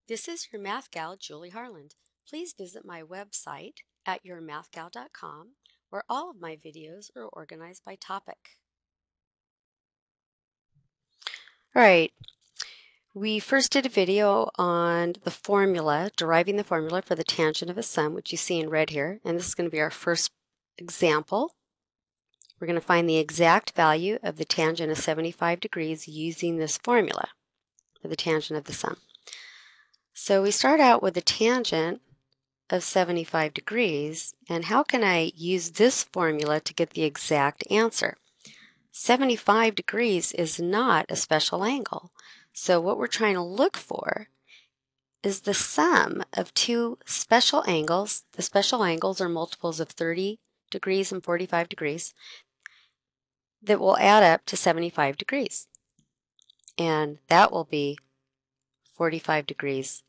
This is your math gal, Julie Harland. Please visit my website at yourmathgal.com, where all of my videos are organized by topic. All right, we first did a video on the formula, deriving the formula for the tangent of a sum, which you see in red here, and this is going to be our first example. We're going to find the exact value of the tangent of 75 degrees using this formula for the tangent of the sum. So we start out with a tangent of 75 degrees, and how can I use this formula to get the exact answer? 75 degrees is not a special angle, so what we're trying to look for is the sum of two special angles. The special angles are multiples of 30 degrees and 45 degrees that will add up to 75 degrees, and that will be 45 degrees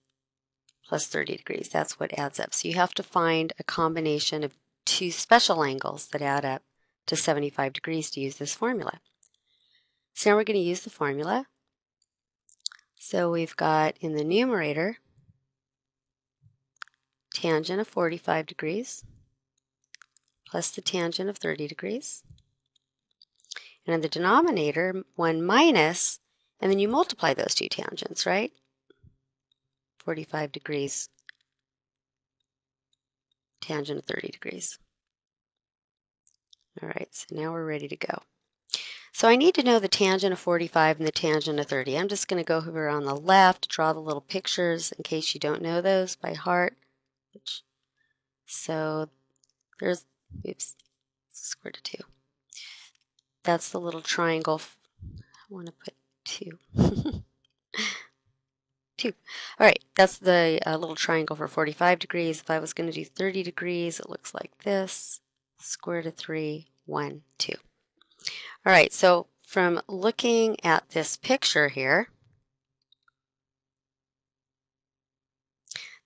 plus 30 degrees. That's what adds up. So you have to find a combination of two special angles that add up to 75 degrees to use this formula. So now we're going to use the formula. So we've got in the numerator tangent of 45 degrees plus the tangent of 30 degrees. And in the denominator, 1 minus, and then you multiply those two tangents, right? 45 degrees, tangent of 30 degrees. All right, so now we're ready to go. So I need to know the tangent of 45 and the tangent of 30. I'm just going to go over on the left, draw the little pictures in case you don't know those by heart. So there's, oops, square root of 2. That's the little triangle. I want to put 2. 2. All right, that's the little triangle for 45 degrees. If I was going to do 30 degrees, it looks like this. Square root of 3, 1, 2. All right, so from looking at this picture here,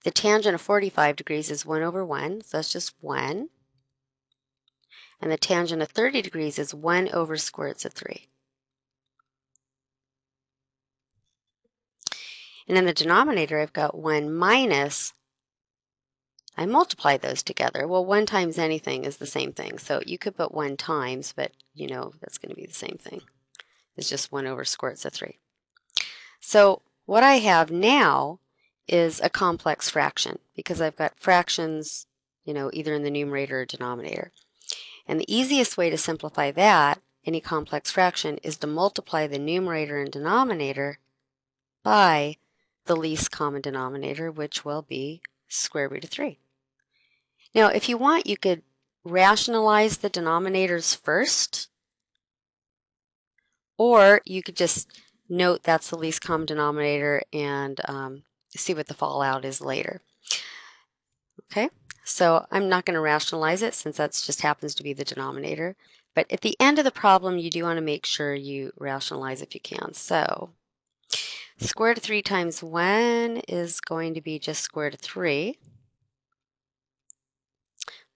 the tangent of 45 degrees is 1 over 1, so that's just 1. And the tangent of 30 degrees is 1 over square root of 3. And in the denominator, I've got 1 minus, I multiply those together. Well, 1 times anything is the same thing. So you could put 1 times, but you know that's going to be the same thing. It's just 1 over square root of 3. So what I have now is a complex fraction because I've got fractions, you know, either in the numerator or denominator. And the easiest way to simplify that, any complex fraction, is to multiply the numerator and denominator by the least common denominator, which will be square root of 3. Now, if you want, you could rationalize the denominators first, or you could just note that's the least common denominator and see what the fallout is later. Okay, so I'm not going to rationalize it since that just happens to be the denominator. But at the end of the problem, you do want to make sure you rationalize if you can. So square root of 3 times 1 is going to be just square root of 3.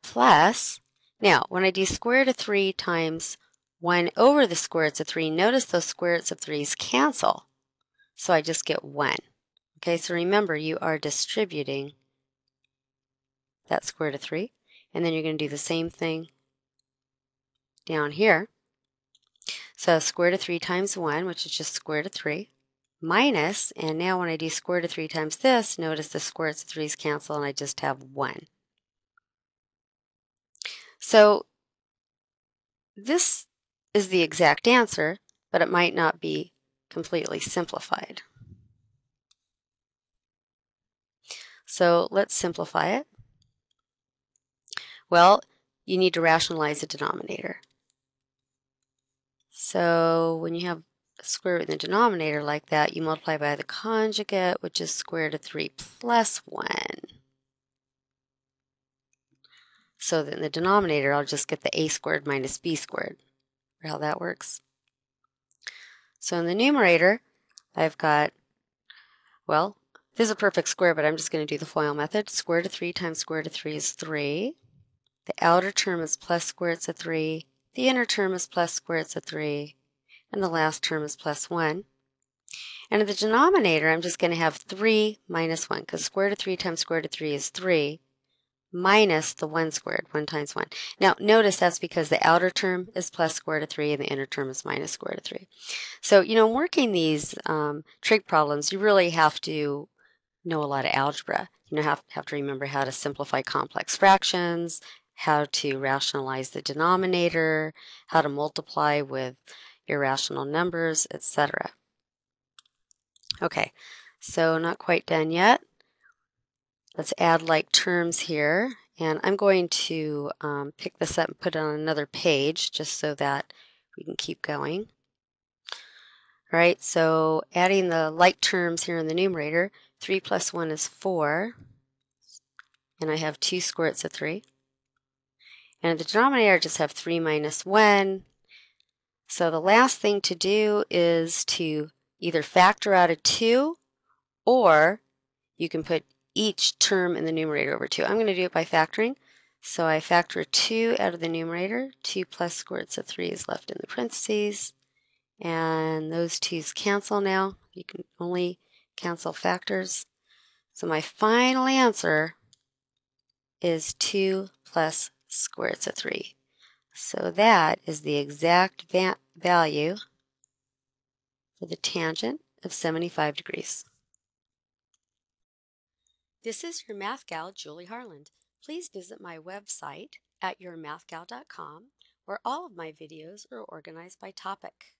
Plus, now when I do square root of 3 times 1 over the square roots of 3, notice those square roots of 3's cancel. So I just get 1. Okay, so remember you are distributing that square root of 3. And then you're going to do the same thing down here. So square root of 3 times 1, which is just square root of 3, minus, and now when I do square root of 3 times this, notice the square roots of 3's cancel and I just have 1. So this is the exact answer, but it might not be completely simplified. So let's simplify it. Well, you need to rationalize the denominator. So when you have a square root in the denominator like that, you multiply by the conjugate, which is square root of 3 plus 1. So that in the denominator, I'll just get the a squared minus b squared, or how that works. So in the numerator, I've got, well, this is a perfect square, but I'm just going to do the FOIL method. Square root of 3 times square root of 3 is 3. The outer term is plus square root of 3. The inner term is plus square root of 3. And the last term is plus 1. And in the denominator, I'm just going to have 3 minus 1, because square root of 3 times square root of 3 is 3, minus the 1 squared, 1 times 1. Now, notice that's because the outer term is plus square root of 3 and the inner term is minus square root of 3. So, working these trig problems, you really have to know a lot of algebra. Have to remember how to simplify complex fractions, how to rationalize the denominator, how to multiply with irrational numbers, etc. Okay, so not quite done yet. Let's add like terms here, and I'm going to pick this up and put it on another page just so that we can keep going. All right, so adding the like terms here in the numerator, 3 plus 1 is 4, and I have 2 square roots of 3. And in the denominator, I just have 3 minus 1. So the last thing to do is to either factor out a 2, or you can put each term in the numerator over 2. I'm going to do it by factoring. So I factor a 2 out of the numerator. 2 plus square roots of 3 is left in the parentheses. And those 2's cancel now. You can only cancel factors. So my final answer is 2 plus square roots of 3. So that is the exact value for the tangent of 75 degrees. This is your math gal, Julie Harland. Please visit my website at yourmathgal.com, where all of my videos are organized by topic.